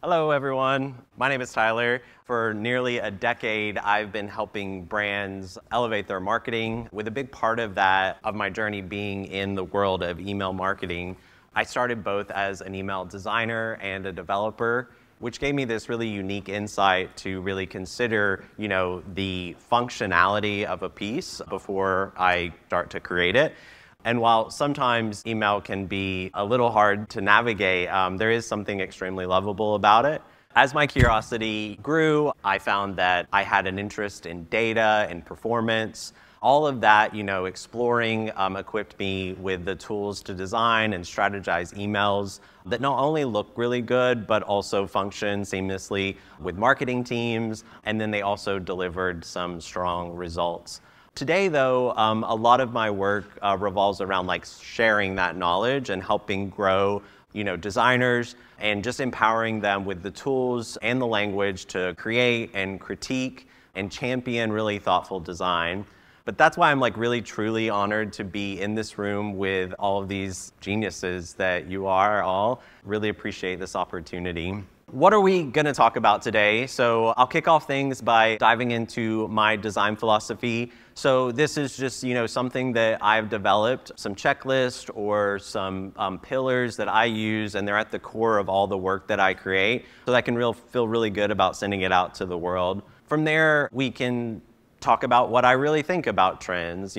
Hello, everyone. My name is Tyler. For nearly a decade, I've been helping brands elevate their marketing, with a big part of that, of my journey being in the world of email marketing. I started both as an email designer and a developer, which gave me this really unique insight to really consider, the functionality of a piece before I start to create it. And while sometimes email can be a little hard to navigate, there is something extremely lovable about it. As my curiosity grew, I found that I had an interest in data and performance. All of that, exploring equipped me with the tools to design and strategize emails that not only look really good, but also function seamlessly with marketing teams. And then they also delivered some strong results. Today, though, a lot of my work revolves around sharing that knowledge and helping grow, designers and just empowering them with the tools and the language to create and critique and champion really thoughtful design. But that's why I'm really truly honored to be in this room with all of these geniuses that you are all. Really appreciate this opportunity. What are we going to talk about today? So I'll kick off things by diving into my design philosophy. So this is just, something that I've developed, some checklists or some pillars that I use, and they're at the core of all the work that I create, so that I can feel really good about sending it out to the world. From there, we can talk about what I really think about trends.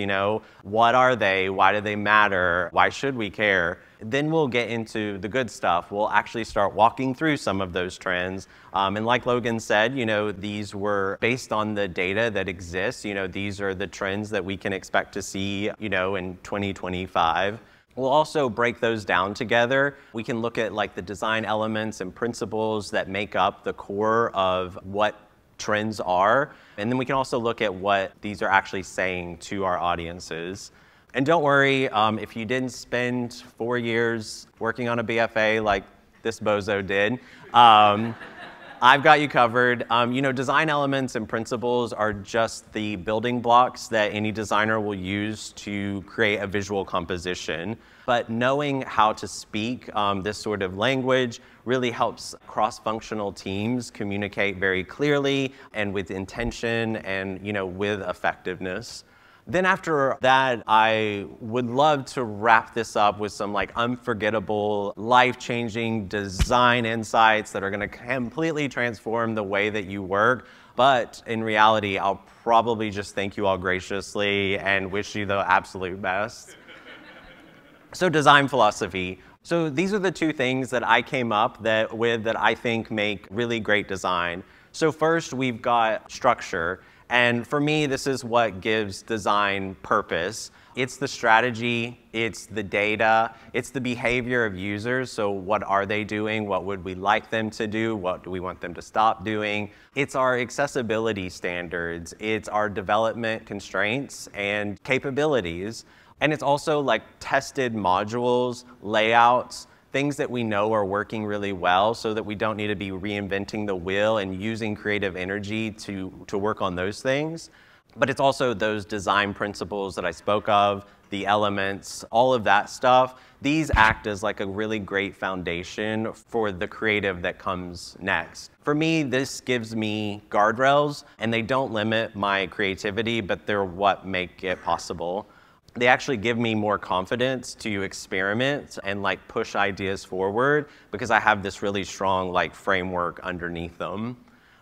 What are they? Why do they matter? Why should we care? Then we'll get into the good stuff. We'll actually start walking through some of those trends. And like Logan said, these were based on the data that exists. These are the trends that we can expect to see, in 2025. We'll also break those down together. We can look at the design elements and principles that make up the core of what trends are. And then we can also look at what these are actually saying to our audiences. And don't worry, if you didn't spend 4 years working on a BFA like this bozo did, I've got you covered. Design elements and principles are just the building blocks that any designer will use to create a visual composition. But knowing how to speak this sort of language really helps cross-functional teams communicate very clearly and with intention and, with effectiveness. Then after that, I would love to wrap this up with some unforgettable, life-changing design insights that are going to completely transform the way that you work. But in reality, I'll probably just thank you all graciously and wish you the absolute best. So design philosophy. So these are the two things that I came up with that I think make really great design. So first, we've got structure. And for me, this is what gives design purpose. It's the strategy, it's the data, it's the behavior of users. So what are they doing? What would we like them to do? What do we want them to stop doing? It's our accessibility standards. It's our development constraints and capabilities. And it's also tested modules, layouts, things that we know are working really well so that we don't need to be reinventing the wheel and using creative energy to work on those things. But it's also those design principles that I spoke of, the elements, all of that stuff. These act as a really great foundation for the creative that comes next. For me, this gives me guardrails, and they don't limit my creativity, but they're what make it possible. They actually give me more confidence to experiment and push ideas forward because I have this really strong framework underneath them.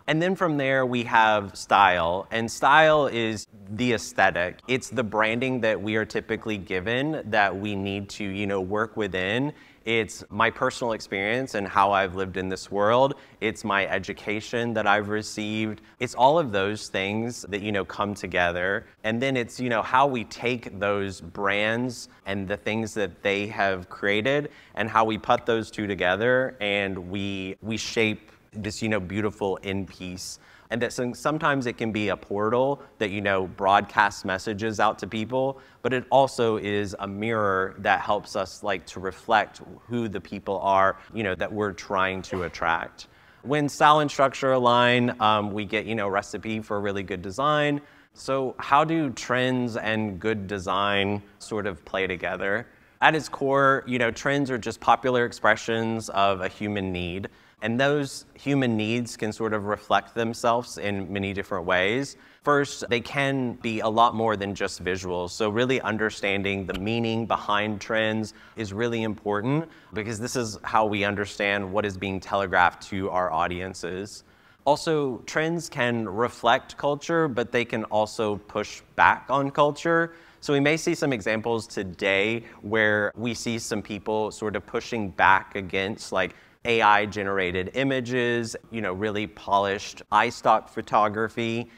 And then from there we have style, and style is the aesthetic. It's the branding that we are typically given that we need to work within. It's my personal experience and how I've lived in this world. It's my education that I've received. It's all of those things that, come together. And then it's, how we take those brands and the things that they have created and how we put those two together and we shape this, beautiful end piece. And that sometimes it can be a portal that, broadcasts messages out to people, but it also is a mirror that helps us to reflect who the people are, that we're trying to attract. When style and structure align, we get, recipe for really good design. So how do trends and good design sort of play together? At its core, trends are just popular expressions of a human need. And those human needs can sort of reflect themselves in many different ways. First, they can be a lot more than just visuals. So really understanding the meaning behind trends is really important because this is how we understand what is being telegraphed to our audiences. Also, trends can reflect culture, but they can also push back on culture. So we may see some examples today where we see some people sort of pushing back against like AI-generated images, really polished iStock photography.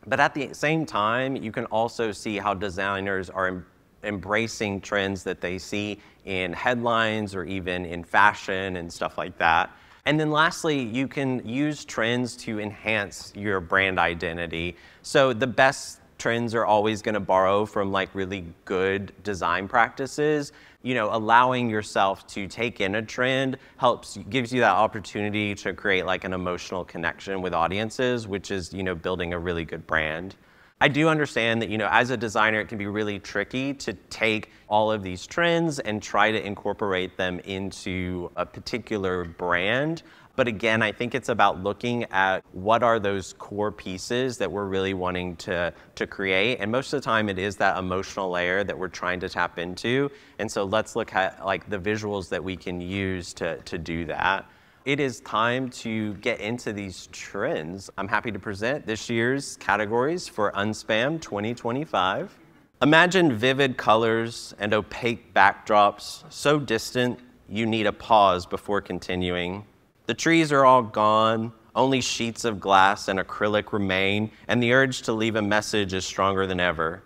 But at the same time, you can also see how designers are embracing trends that they see in headlines or even in fashion and stuff like that. And then lastly, you can use trends to enhance your brand identity. So the best trends are always going to borrow from like really good design practices. Allowing yourself to take in a trend gives you that opportunity to create like an emotional connection with audiences, which is, building a really good brand. I do understand that, as a designer, it can be really tricky to take all of these trends and try to incorporate them into a particular brand. But again, I think it's about looking at what are those core pieces that we're really wanting to create. And most of the time, it is that emotional layer that we're trying to tap into. And so let's look at like the visuals that we can use to do that. It is time to get into these trends. I'm happy to present this year's categories for Unspam 2025. Imagine vivid colors and opaque backdrops, so distant you need a pause before continuing. The trees are all gone, only sheets of glass and acrylic remain, and the urge to leave a message is stronger than ever.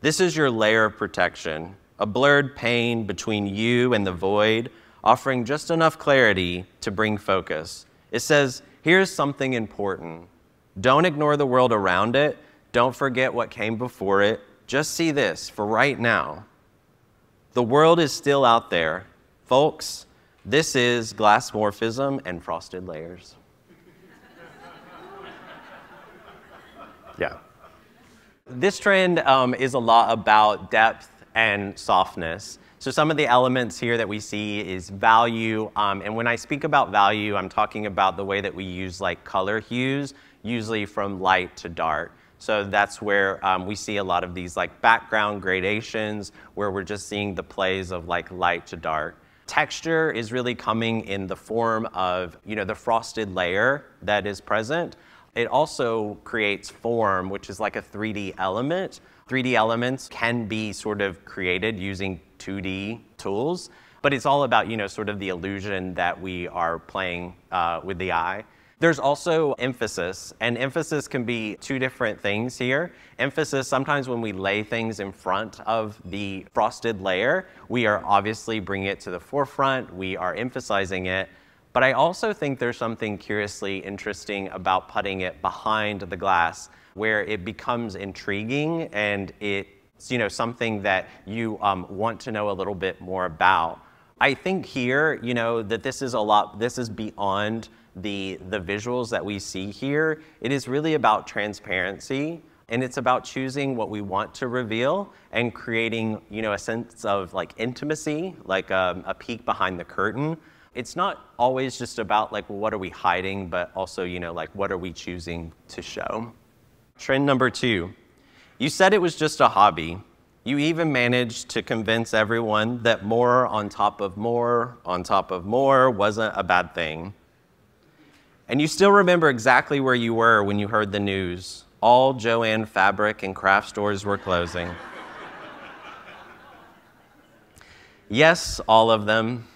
This is your layer of protection, a blurred pane between you and the void, offering just enough clarity to bring focus. It says, here's something important. Don't ignore the world around it. Don't forget what came before it. Just see this for right now. The world is still out there. Folks, this is Glassmorphism and frosted layers. Yeah. This trend is a lot about depth and softness. So some of the elements here that we see is value. And when I speak about value, I'm talking about the way that we use like color hues, usually from light to dark. So that's where we see a lot of these like background gradations where we're just seeing the plays of like light to dark. Texture is really coming in the form of, the frosted layer that is present. It also creates form, which is like a 3D element. 3D elements can be sort of created using 2D tools, but it's all about, sort of the illusion that we are playing with the eye. There's also emphasis, and emphasis can be two different things here. Emphasis, sometimes when we lay things in front of the frosted layer, we are obviously bringing it to the forefront, we are emphasizing it, but I also think there's something curiously interesting about putting it behind the glass, where it becomes intriguing and it's something that you want to know a little bit more about. I think here, that this is beyond the visuals that we see here. It is really about transparency, and it's about choosing what we want to reveal and creating, a sense of like intimacy, like a peek behind the curtain. It's not always just about like, well, what are we hiding, but also, like what are we choosing to show? Trend number 2, you said it was just a hobby. You even managed to convince everyone that more on top of more on top of more wasn't a bad thing. And you still remember exactly where you were when you heard the news. All Jo-Ann fabric and craft stores were closing. Yes, all of them.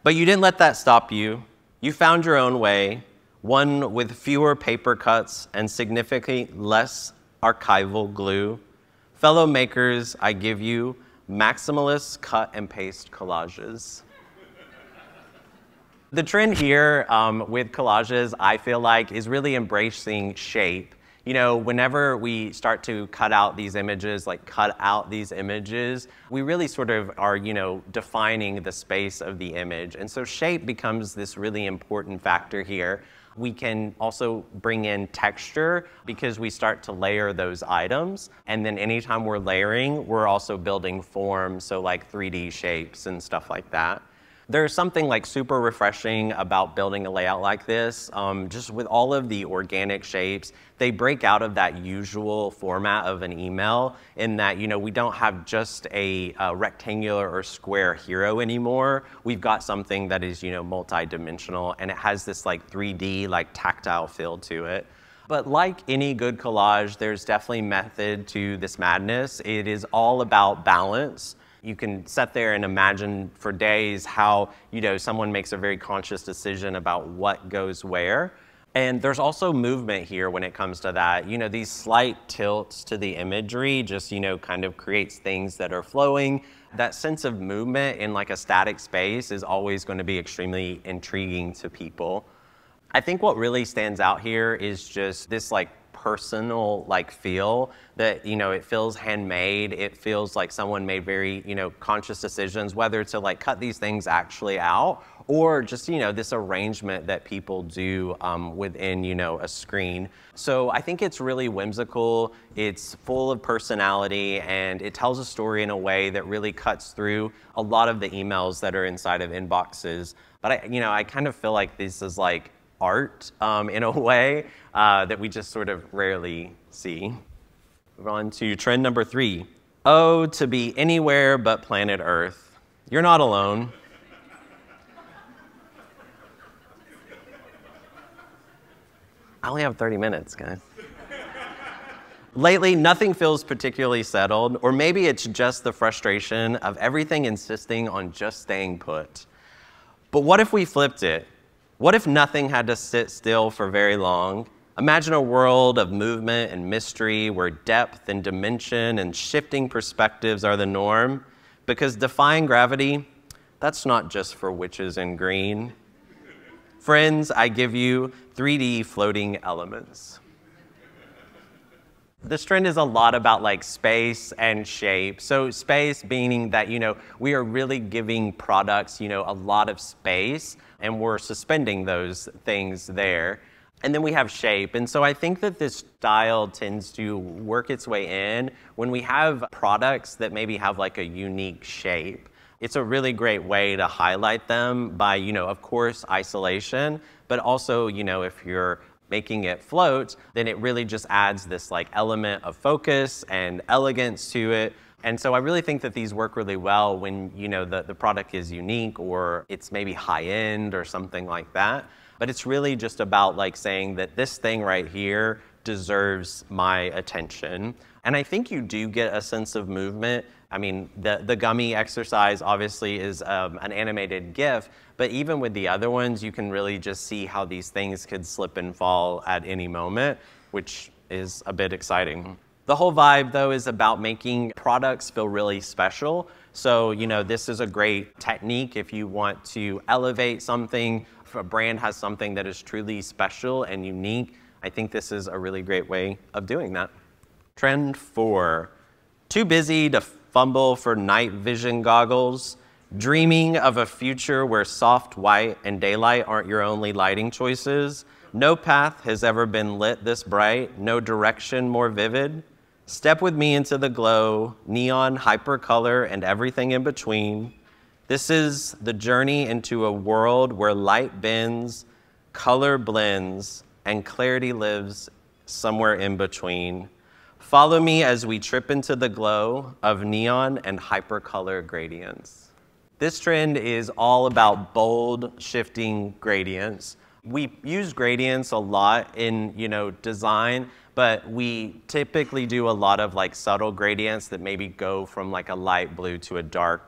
But you didn't let that stop you. You found your own way, one with fewer paper cuts and significantly less archival glue. Fellow makers, I give you Maximalist cut and paste collages. The trend here with collages, I feel like, is really embracing shape. Whenever we start to cut out these images, we really sort of are, defining the space of the image. And so shape becomes this really important factor here. We can also bring in texture because we start to layer those items. And then anytime we're layering, we're also building form, so like 3D shapes and stuff like that. There's something like super refreshing about building a layout like this. Just with all of the organic shapes, they break out of that usual format of an email in that, we don't have just a rectangular or square hero anymore. We've got something that is, multi-dimensional, and it has this like 3D, like tactile feel to it. But like any good collage, there's definitely method to this madness. It is all about balance. You can sit there and imagine for days how, someone makes a very conscious decision about what goes where. And there's also movement here when it comes to that. These slight tilts to the imagery just, kind of creates things that are flowing. That sense of movement in like a static space is always going to be extremely intriguing to people. I think what really stands out here is just this like personal like feel that, it feels handmade. It feels like someone made very, conscious decisions, whether to like cut these things actually out or just, this arrangement that people do within, a screen. So I think it's really whimsical. It's full of personality, and it tells a story in a way that really cuts through a lot of the emails that are inside of inboxes. But I kind of feel like this is like art in a way that we just sort of rarely see. Move on to trend number 3. Oh, to be anywhere but planet Earth. You're not alone. I only have 30 minutes, guys. Lately, nothing feels particularly settled, or maybe it's just the frustration of everything insisting on just staying put. But what if we flipped it? What if nothing had to sit still for very long? Imagine a world of movement and mystery where depth and dimension and shifting perspectives are the norm. Because defying gravity, that's not just for witches in green. Friends, I give you 3D floating elements. This trend is a lot about like space and shape. So space meaning that, we are really giving products, a lot of space, and we're suspending those things there. And then we have shape. And so I think that this style tends to work its way in when we have products that maybe have like a unique shape. It's a really great way to highlight them by, of course, isolation, but also, if you're making it float, then it really just adds this like element of focus and elegance to it. And so I really think that these work really well when, the product is unique or it's maybe high end or something like that. But it's really just about like saying that this thing right here deserves my attention. And I think you do get a sense of movement. I mean, the gummy exercise obviously is an animated GIF, but even with the other ones, you can really just see how these things could slip and fall at any moment, which is a bit exciting. The whole vibe, though, is about making products feel really special. So, this is a great technique if you want to elevate something. If a brand has something that is truly special and unique, I think this is a really great way of doing that. Trend 4, too busy to fumble for night vision goggles, dreaming of a future where soft white and daylight aren't your only lighting choices. No path has ever been lit this bright, no direction more vivid. Step with me into the glow, neon, hypercolor, and everything in between. This is the journey into a world where light bends, color blends, and clarity lives somewhere in between. Follow me as we trip into the glow of neon and hypercolor gradients. This trend is all about bold, shifting gradients. We use gradients a lot in, design, but we typically do a lot of like subtle gradients that maybe go from like a light blue to a dark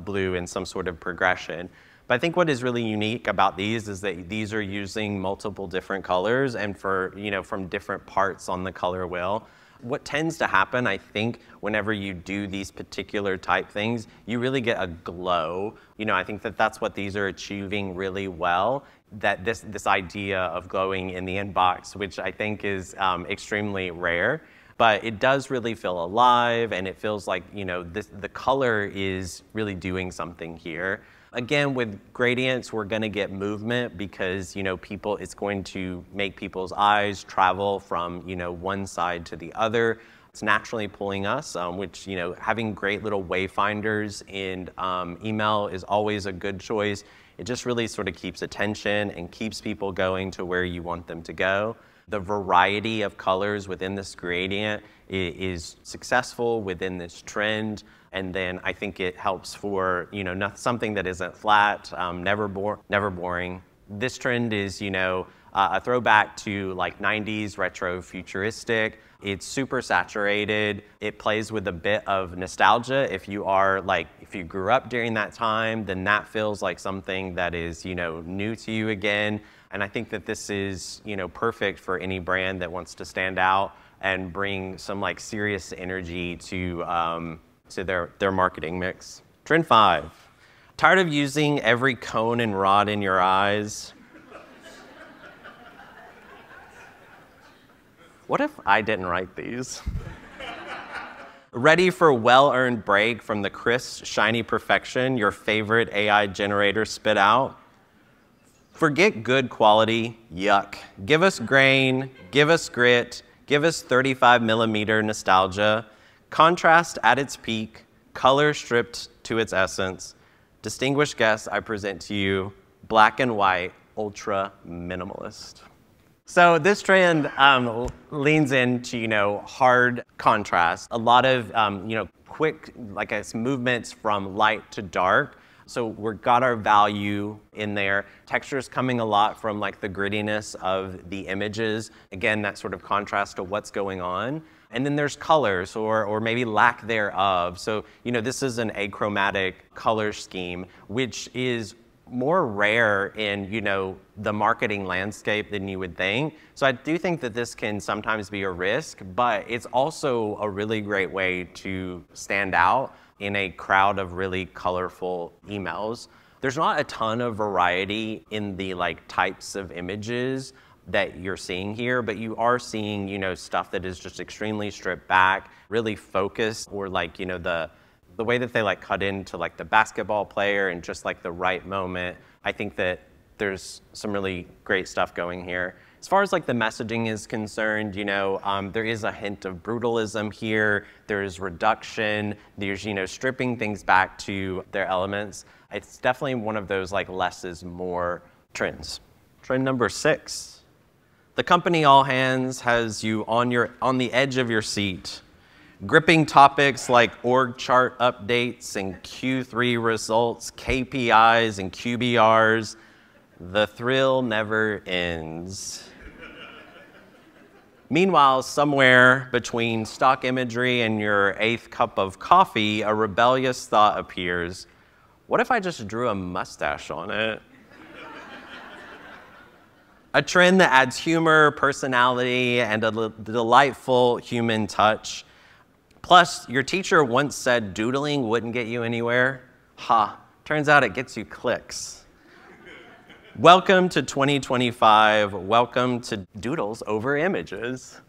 blue in some sort of progression. But I think what is really unique about these is that these are using multiple different colors and from different parts on the color wheel. What tends to happen, I think, whenever you do these particular type things, you really get a glow. I think that that's what these are achieving really well, that this idea of glowing in the inbox, which I think is extremely rare. But it does really feel alive, and it feels like, the color is really doing something here. Again, with gradients, we're going to get movement because, it's going to make people's eyes travel from, one side to the other. it's naturally pulling us, which, having great little wayfinders in email is always a good choice. It just really sort of keeps attention and keeps people going to where you want them to go. The variety of colors within this gradient is successful within this trend. And then I think it helps for, something that isn't flat, never boring. This trend is, a throwback to like 90s retro futuristic. It's super saturated. It plays with a bit of nostalgia. If you grew up during that time, then that feels like something that is, new to you again. And I think that this is, perfect for any brand that wants to stand out and bring some like serious energy to their marketing mix. Trend 5. Tired of using every cone and rod in your eyes? What if I didn't write these? Ready for a well-earned break from the crisp, shiny perfection your favorite AI generator spit out? Forget good quality, yuck. Give us grain, give us grit, give us 35mm nostalgia, contrast at its peak, color stripped to its essence. Distinguished guests, I present to you black and white, ultra minimalist. So this trend leans into, hard contrast. A lot of, quick, movements from light to dark. So we've got our value in there. Texture's coming a lot from the grittiness of the images. Again, that sort of contrast to what's going on. And then there's colors or maybe lack thereof. So, this is an achromatic color scheme, which is more rare in, the marketing landscape than you would think. So I do think that this can sometimes be a risk, but it's also a really great way to stand out in a crowd of really colorful emails. There's not a ton of variety in the types of images that you're seeing here, but you are seeing, stuff that is just extremely stripped back, really focused, or the way that they cut into the basketball player and just the right moment. I think that there's some really great stuff going here. As far as the messaging is concerned, there is a hint of brutalism here. There's reduction. There's, stripping things back to their elements. It's definitely one of those less is more trends. Trend number 6. The company all hands has you on the edge of your seat, gripping topics like org chart updates and Q3 results, KPIs and QBRs. The thrill never ends. Meanwhile, somewhere between stock imagery and your 8th cup of coffee, a rebellious thought appears. What if I just drew a mustache on it? A trend that adds humor, personality, and a delightful human touch. Plus, your teacher once said doodling wouldn't get you anywhere. Ha, turns out it gets you clicks. Welcome to 2025. Welcome to Doodles over images.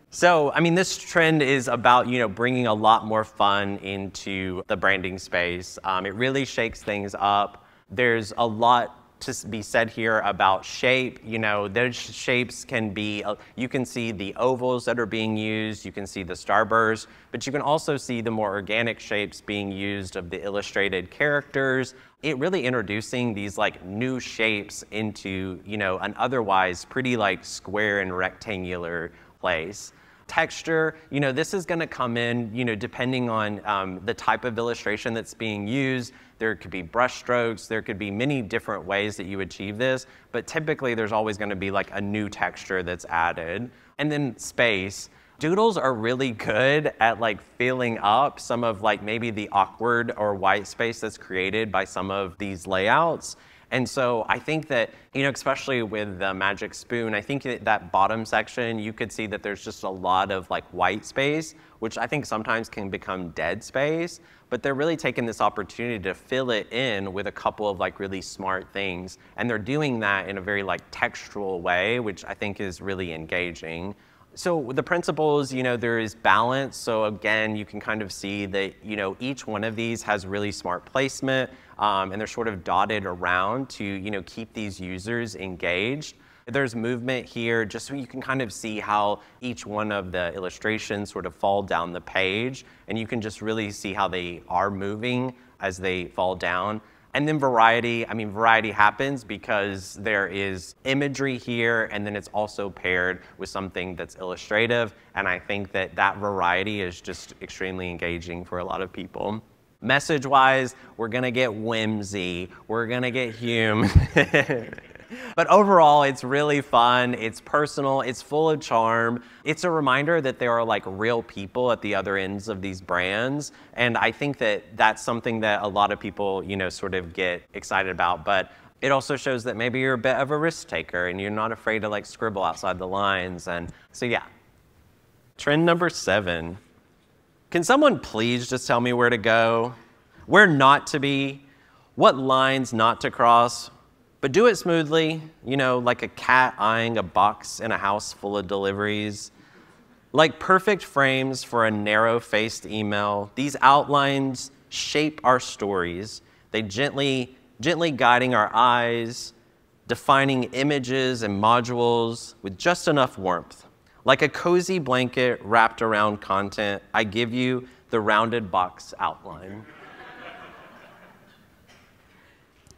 So, this trend is about, bringing a lot more fun into the branding space. It really shakes things up. There's a lot to be said here about shape. Those shapes can be, you can see the ovals that are being used, you can see the starburst, but you can also see the more organic shapes being used of the illustrated characters. It really introducing these new shapes into, an otherwise pretty square and rectangular place. Texture, this is gonna come in, depending on the type of illustration that's being used. There could be brush strokes, there could be many different ways that you achieve this, but typically there's always gonna be a new texture that's added. And then space. Doodles are really good at filling up some of maybe the awkward or white space that's created by some of these layouts. And so I think that, especially with the Magic Spoon, I think that bottom section, you could see that there's just a lot of white space, which I think sometimes can become dead space, but they're really taking this opportunity to fill it in with a couple of really smart things. And they're doing that in a very textual way, which I think is really engaging. So the principles, there is balance. So again, you can kind of see that, each one of these has really smart placement, and they're sort of dotted around to, keep these users engaged. There's movement here just so you can kind of see how each one of the illustrations sort of fall down the page, and you can just really see how they are moving as they fall down. And then variety, I mean, variety happens because there is imagery here, and then it's also paired with something that's illustrative, and I think that that variety is just extremely engaging for a lot of people. Message-wise, we're gonna get whimsy, we're gonna get human. But overall, it's really fun, it's personal, it's full of charm. It's a reminder that there are like real people at the other ends of these brands. And I think that that's something that a lot of people, you know, sort of get excited about. But it also shows that maybe you're a bit of a risk taker and you're not afraid to like scribble outside the lines. And so yeah. Trend number 7. Can someone please just tell me where to go, where not to be, what lines not to cross? But do it smoothly, you know, like a cat eyeing a box in a house full of deliveries. Like perfect frames for a narrow-faced email, these outlines shape our stories. They gently guiding our eyes, defining images and modules with just enough warmth. Like a cozy blanket wrapped around content, I give you the rounded box outline.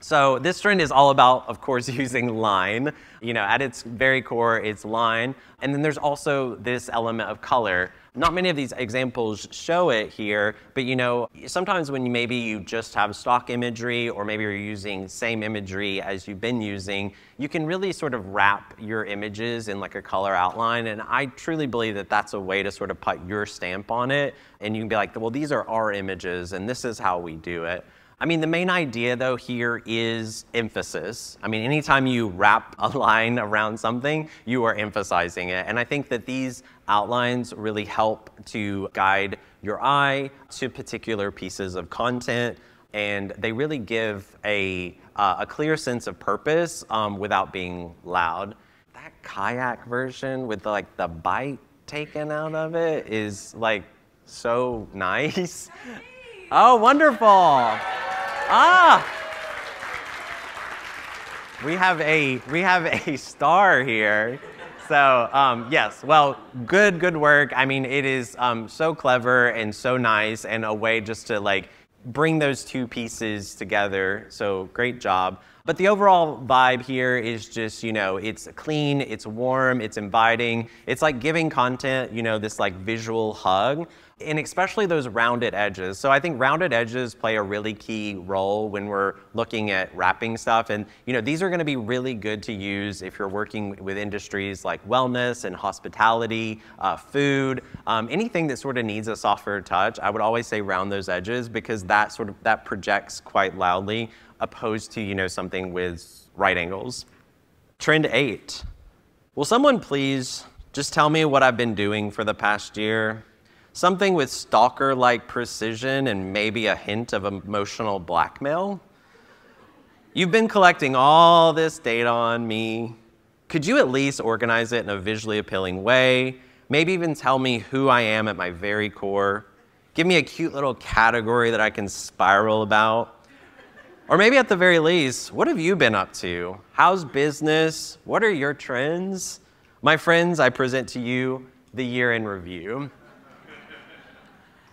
So this trend is all about, of course, using line. You know, at its very core, it's line. And then there's also this element of color. Not many of these examples show it here, but you know, sometimes when maybe you just have stock imagery, or maybe you're using same imagery as you've been using, you can really sort of wrap your images in like a color outline. And I truly believe that that's a way to sort of put your stamp on it. And you can be like, well, these are our images, and this is how we do it. I mean, the main idea, though, here is emphasis. I mean, anytime you wrap a line around something, you are emphasizing it. And I think that these outlines really help to guide your eye to particular pieces of content, and they really give a clear sense of purpose without being loud. That kayak version with like the bite taken out of it is like so nice. Oh, wonderful. Ah, we have a star here. So yes, well, good work. I mean, it is so clever and so nice, and a way just to like bring those two pieces together. So great job. But the overall vibe here is just, you know, it's clean, it's warm, it's inviting. It's like giving content, you know, this like visual hug. And especially those rounded edges. So I think rounded edges play a really key role when we're looking at wrapping stuff. And you know, these are going to be really good to use if you're working with industries like wellness and hospitality, food, anything that sort of needs a softer touch. I would always say round those edges, because that projects quite loudly, opposed to, you know, something with right angles. Trend 8. Will someone please just tell me what I've been doing for the past year? Something with stalker-like precision and maybe a hint of emotional blackmail? You've been collecting all this data on me. Could you at least organize it in a visually appealing way? Maybe even tell me who I am at my very core? Give me a cute little category that I can spiral about? Or maybe at the very least, what have you been up to? How's business? What are your trends? My friends, I present to you the year in review.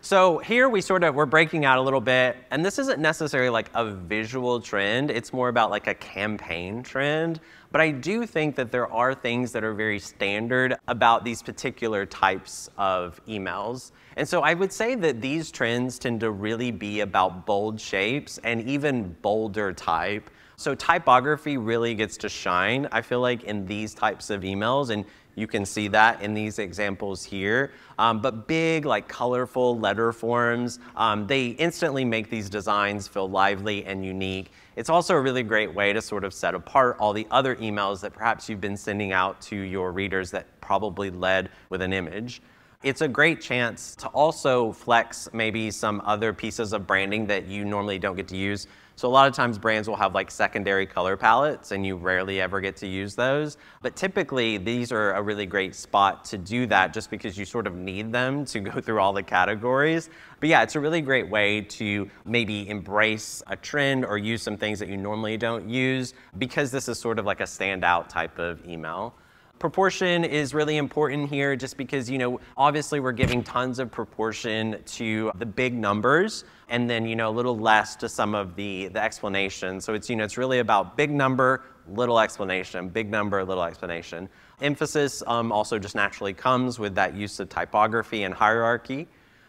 So here we're breaking out a little bit, and this isn't necessarily like a visual trend, it's more about like a campaign trend. But I do think that there are things that are very standard about these particular types of emails. And so I would say that these trends tend to really be about bold shapes and even bolder type. So typography really gets to shine, I feel like, in these types of emails, and you can see that in these examples here. But big, like colorful letter forms, they instantly make these designs feel lively and unique. It's also a really great way to sort of set apart all the other emails that perhaps you've been sending out to your readers that probably led with an image. It's a great chance to also flex maybe some other pieces of branding that you normally don't get to use. So a lot of times brands will have like secondary color palettes and you rarely ever get to use those. But typically these are a really great spot to do that just because you sort of need them to go through all the categories. But yeah, it's a really great way to maybe embrace a trend or use some things that you normally don't use because this is sort of like a standout type of email. Proportion is really important here just because, obviously we're giving tons of proportion to the big numbers and then, a little less to some of the explanation. So it's, it's really about big number, little explanation, big number, little explanation. Emphasis also just naturally comes with that use of typography and hierarchy.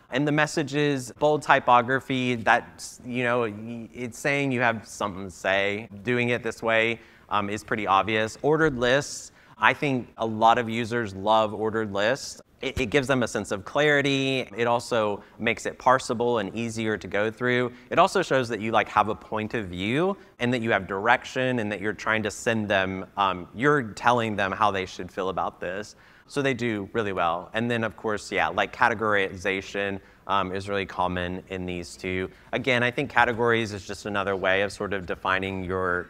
And the message is bold typography, that's, it's saying you have something to say. Doing it this way is pretty obvious. Ordered lists. I think a lot of users love ordered lists. It gives them a sense of clarity. It also makes it parsable and easier to go through. It also shows that you have a point of view and that you have direction and that you're trying to send them, you're telling them how they should feel about this. So they do really well. And then of course, yeah, categorization is really common in these two. Again, I think categories is just another way of sort of defining your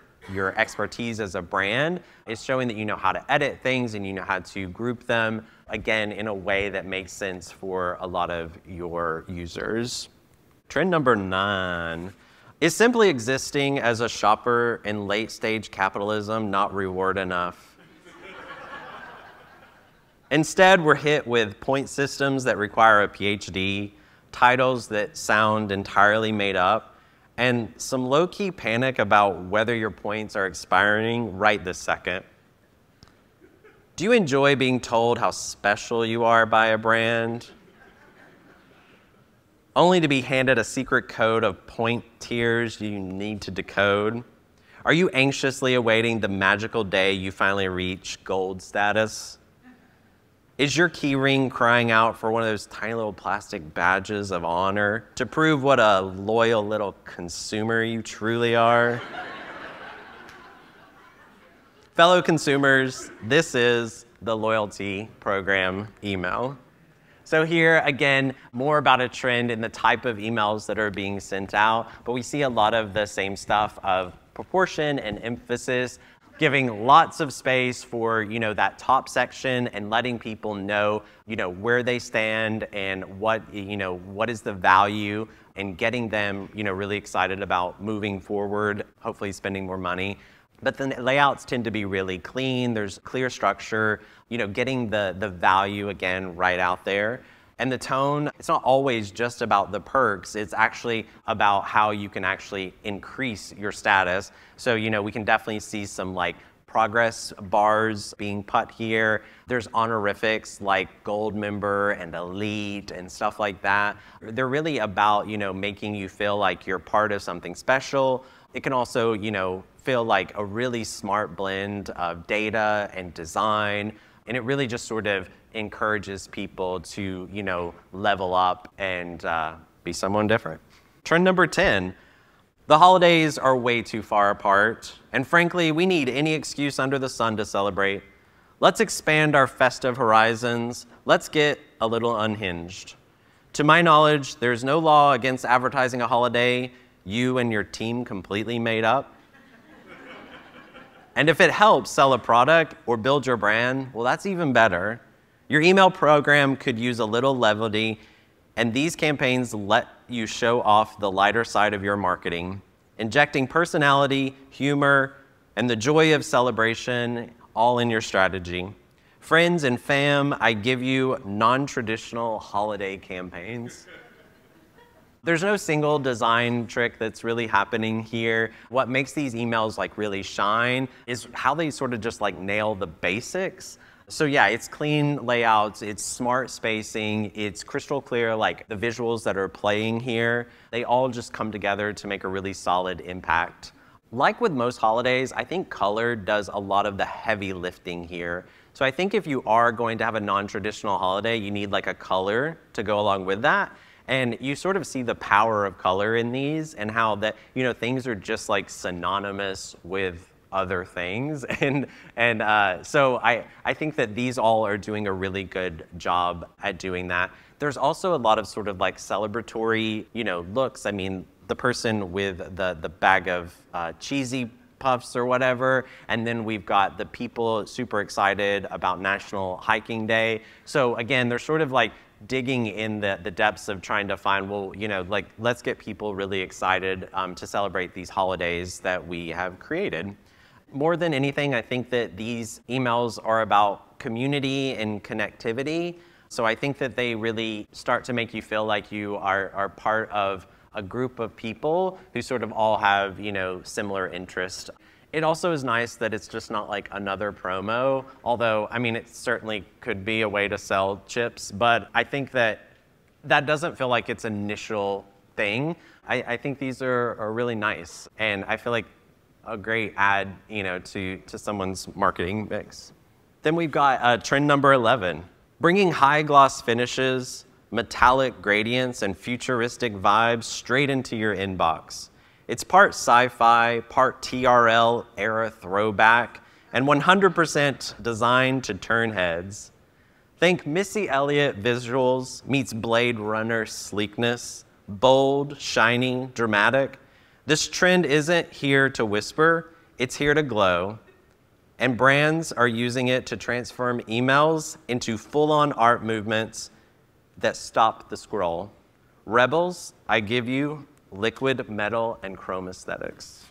expertise as a brand. Is showing that you know how to edit things and you know how to group them, again, in a way that makes sense for a lot of your users. Trend number 9 is simply existing as a shopper in late stage capitalism not reward enough. Instead, we're hit with point systems that require a PhD, titles that sound entirely made up, and some low-key panic about whether your points are expiring right this second. Do you enjoy being told how special you are by a brand? Only to be handed a secret code of point tiers you need to decode? Are you anxiously awaiting the magical day you finally reach gold status? Is your keyring crying out for one of those tiny little plastic badges of honor to prove what a loyal little consumer you truly are? Fellow consumers, this is the loyalty program email. So here, again, more about a trend in the type of emails that are being sent out, but we see a lot of the same stuff of proportion and emphasis, giving lots of space for, that top section and letting people know, where they stand and what is the value and getting them, really excited about moving forward, hopefully spending more money. But the layouts tend to be really clean. There's clear structure, getting the value again right out there. And the tone, it's not always just about the perks. It's actually about how you can actually increase your status. So, we can definitely see some progress bars being put here. There's honorifics like gold member and elite and stuff like that. They're really about, making you feel like you're part of something special. It can also, feel like a really smart blend of data and design. And it really just sort of encourages people to, level up and be someone different. Trend number 10. The holidays are way too far apart, and frankly, we need any excuse under the sun to celebrate. Let's expand our festive horizons. Let's get a little unhinged. To my knowledge, there's no law against advertising a holiday you and your team completely made up. And if it helps sell a product or build your brand, well, that's even better. Your email program could use a little levity, and these campaigns let you show off the lighter side of your marketing, injecting personality, humor, and the joy of celebration all in your strategy. Friends and fam, I give you non-traditional holiday campaigns. There's no single design trick that's really happening here. What makes these emails really shine is how they sort of just nail the basics. So yeah, it's clean layouts, it's smart spacing, it's crystal clear, the visuals that are playing here, they all just come together to make a really solid impact. Like with most holidays, I think color does a lot of the heavy lifting here. So I think if you are going to have a non-traditional holiday, you need a color to go along with that. And you sort of see the power of color in these and how that, things are just synonymous with other things. And so I think that these all are doing a really good job at doing that. There's also a lot of sort of like celebratory, looks. I mean, the person with the bag of cheesy puffs or whatever, and then we've got the people super excited about National Hiking Day. So again, they're sort of like digging in the depths of trying to find, well, like let's get people really excited to celebrate these holidays that we have created. More than anything, I think that these emails are about community and connectivity. So I think that they really start to make you feel like you are part of a group of people who sort of all have, similar interests. It also is nice that it's just not like another promo, although, I mean, it certainly could be a way to sell chips, but I think that doesn't feel like its initial thing. I think these are really nice, and I feel like a great add, to someone's marketing mix. Then we've got trend number 11, bringing high gloss finishes, metallic gradients, and futuristic vibes straight into your inbox. It's part sci-fi, part TRL era throwback, and 100% designed to turn heads. Think Missy Elliott visuals meets Blade Runner sleekness, bold, shiny, dramatic. This trend isn't here to whisper, it's here to glow. And brands are using it to transform emails into full-on art movements that stop the scroll. Rebels, I give you liquid metal and chrome aesthetics.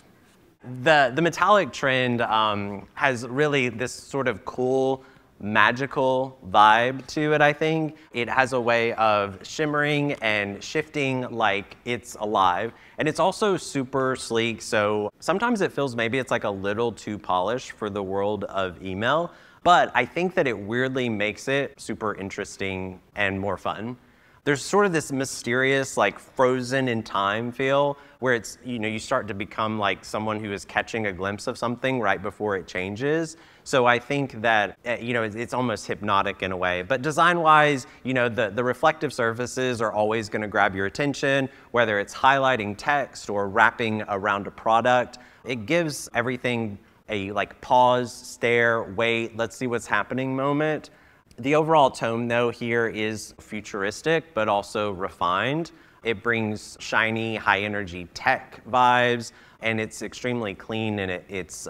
The metallic trend has really this sort of cool, magical vibe to it, I think. It has a way of shimmering and shifting like it's alive. And it's also super sleek, so sometimes it feels maybe it's like a little too polished for the world of email. But I think that it weirdly makes it super interesting and more fun. There's sort of this mysterious, like frozen in time feel where it's, you start to become like someone who is catching a glimpse of something right before it changes. So I think that, it's almost hypnotic in a way. But design-wise, the reflective surfaces are always going to grab your attention, whether it's highlighting text or wrapping around a product. It gives everything a like pause, stare, wait, let's see what's happening moment. The overall tone, though, here is futuristic, but also refined. It brings shiny, high-energy tech vibes, and it's extremely clean in its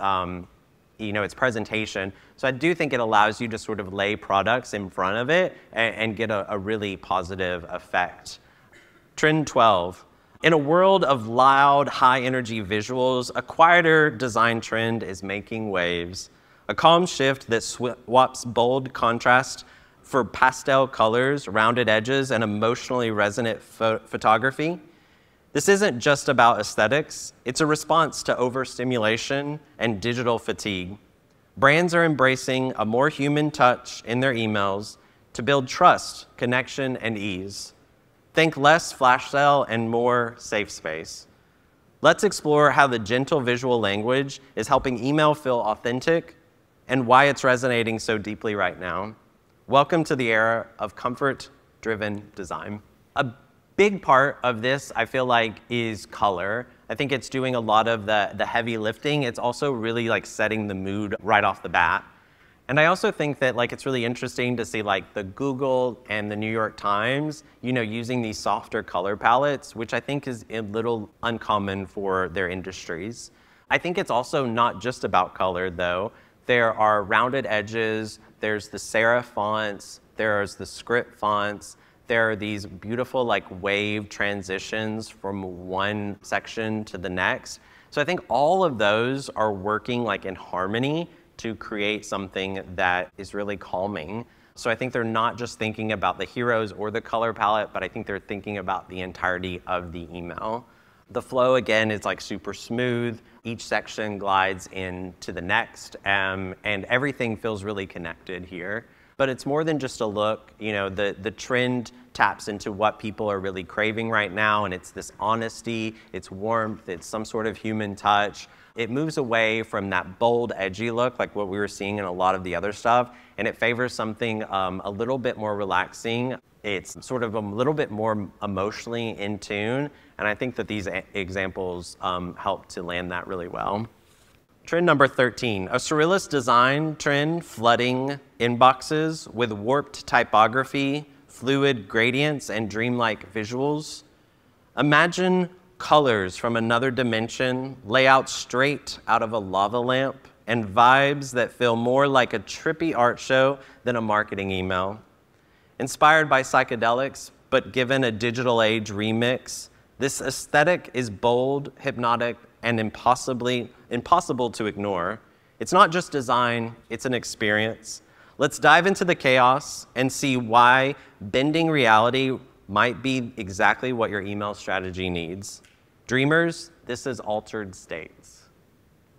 presentation. So I do think it allows you to sort of lay products in front of it and get a really positive effect. Trend 12. In a world of loud, high-energy visuals, a quieter design trend is making waves. A calm shift that swaps bold contrast for pastel colors, rounded edges, and emotionally resonant photography. This isn't just about aesthetics. It's a response to overstimulation and digital fatigue. Brands are embracing a more human touch in their emails to build trust, connection, and ease. Think less flash sale and more safe space. Let's explore how the gentle visual language is helping email feel authentic and why it's resonating so deeply right now. Welcome to the era of comfort-driven design. A big part of this, I feel like, is color. I think it's doing a lot of the heavy lifting. It's also really like setting the mood right off the bat. And I also think that it's really interesting to see the Google and the New York Times, using these softer color palettes, which I think is a little uncommon for their industries. I think it's also not just about color, though. There are rounded edges, there's the serif fonts, there's the script fonts, there are these beautiful wave transitions from one section to the next. So I think all of those are working in harmony to create something that is really calming. So I think they're not just thinking about the heroes or the color palette, but I think they're thinking about the entirety of the email. The flow, again, is super smooth. Each section glides into the next, and everything feels really connected here. But it's more than just a look. The trend taps into what people are really craving right now, and it's this honesty, it's warmth, it's some sort of human touch. It moves away from that bold, edgy look, like what we were seeing in a lot of the other stuff, and it favors something a little bit more relaxing. It's sort of a little bit more emotionally in tune, and I think that these examples help to land that really well. Trend number 13, a surrealist design trend flooding inboxes with warped typography, fluid gradients, and dreamlike visuals. Imagine colors from another dimension, layouts straight out of a lava lamp, and vibes that feel more like a trippy art show than a marketing email. Inspired by psychedelics, but given a digital age remix, this aesthetic is bold, hypnotic, and impossible to ignore. It's not just design, it's an experience. Let's dive into the chaos and see why bending reality might be exactly what your email strategy needs. Dreamers, this is altered states.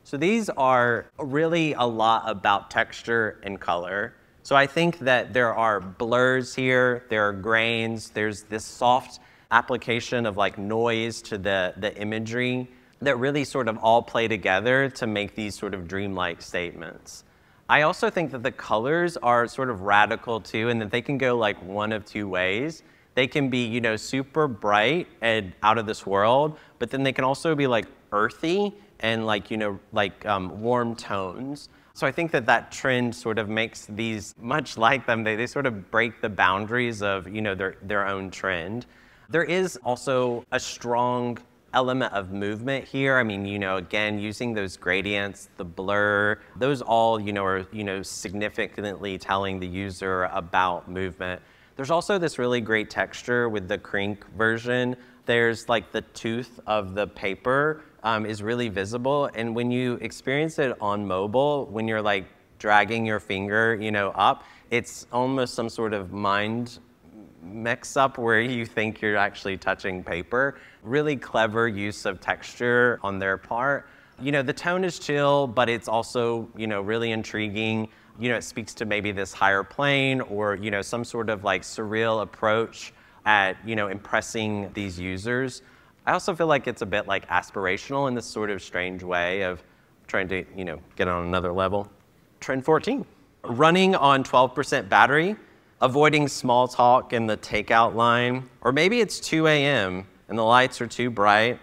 So these are really a lot about texture and color. So I think that there are blurs here, there are grains, there's this soft application of like noise to the imagery that really sort of all play together to make these sort of dreamlike statements. I also think that the colors are sort of radical too, and that they can go like one of two ways. They can be, you know, super bright and out of this world, but then they can also be like earthy and like, you know, like warm tones. So I think that that trend sort of makes these much like them. They sort of break the boundaries of, you know, their own trend. There is also a strong element of movement here. I mean, you know, again, using those gradients, the blur, those all, you know, are, you know, significantly telling the user about movement. There's also this really great texture with the Crink version. There's like the tooth of the paper is really visible. And when you experience it on mobile, when you're like dragging your finger, you know, up, it's almost some sort of mind mix up where you think you're actually touching paper. Really clever use of texture on their part. You know, the tone is chill, but it's also, you know, really intriguing. You know, it speaks to maybe this higher plane or, you know, some sort of like surreal approach at, you know, impressing these users. I also feel like it's a bit like aspirational in this sort of strange way of trying to, you know, get on another level. Trend 14, running on 12% battery, avoiding small talk in the takeout line, or maybe it's 2 a.m. and the lights are too bright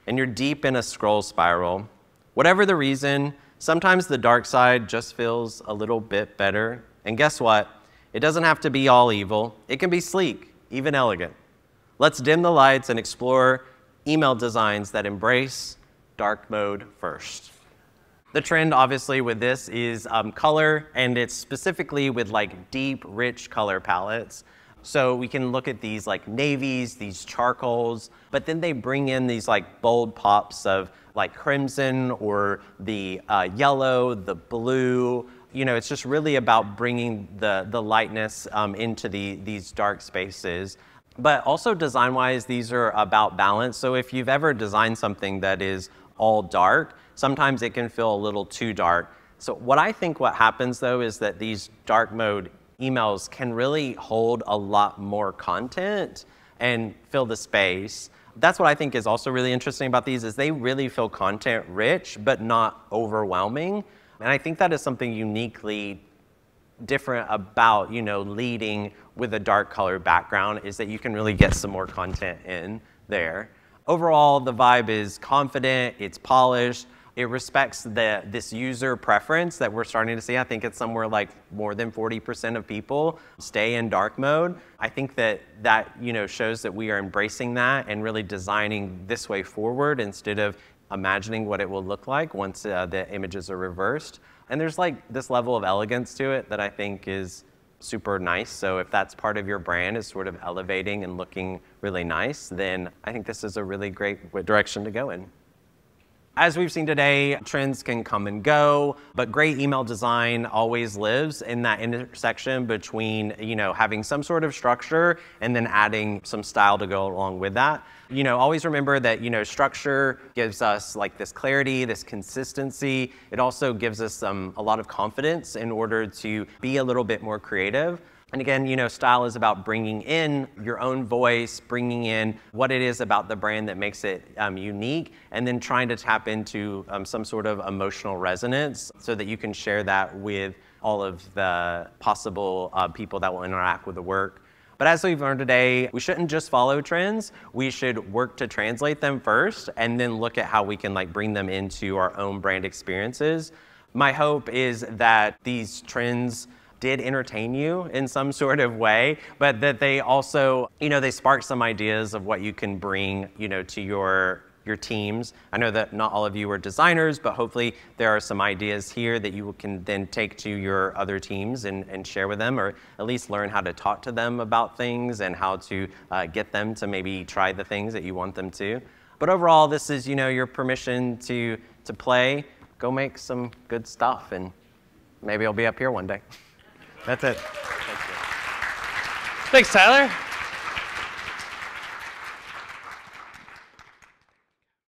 and you're deep in a scroll spiral. Whatever the reason, sometimes the dark side just feels a little bit better. And guess what? It doesn't have to be all evil. It can be sleek, even elegant. Let's dim the lights and explore email designs that embrace dark mode first. The trend, obviously, with this is color, and it's specifically with like deep, rich color palettes. So we can look at these like navies, these charcoals, but then they bring in these like bold pops of like crimson or the yellow, the blue. You know, it's just really about bringing the lightness into these dark spaces. But also design-wise, these are about balance. So if you've ever designed something that is all dark, sometimes it can feel a little too dark. So what happens though is that these dark mode emails can really hold a lot more content and fill the space. That's what I think is also really interesting about these is they really feel content rich, but not overwhelming. And I think that is something uniquely different about, you know, leading with a dark color background is that you can really get some more content in there. Overall, the vibe is confident, it's polished, it respects this user preference that we're starting to see. I think it's somewhere like more than 40% of people stay in dark mode. I think that you know, shows that we are embracing that and really designing this way forward instead of imagining what it will look like once the images are reversed. And there's like this level of elegance to it that I think is super nice. So if that's part of your brand is sort of elevating and looking really nice, then I think this is a really great direction to go in. As we've seen today, trends can come and go, but great email design always lives in that intersection between, you know, having some sort of structure and then adding some style to go along with that. You know, always remember that, you know, structure gives us like this clarity, this consistency. It also gives us a lot of confidence in order to be a little bit more creative. And again, you know, style is about bringing in your own voice, bringing in what it is about the brand that makes it unique, and then trying to tap into some sort of emotional resonance so that you can share that with all of the possible people that will interact with the work. But as we've learned today, we shouldn't just follow trends. We should work to translate them first and then look at how we can bring them into our own brand experiences. My hope is that these trends did entertain you in some sort of way, but that they also, they spark some ideas of what you can bring, to your teams. I know that not all of you are designers, but hopefully there are some ideas here that you can then take to your other teams and share with them, or at least learn how to talk to them about things and how to get them to maybe try the things that you want them to. But overall, this is, your permission to play. Go make some good stuff, and maybe I'll be up here one day. That's it. Thanks, Tyler.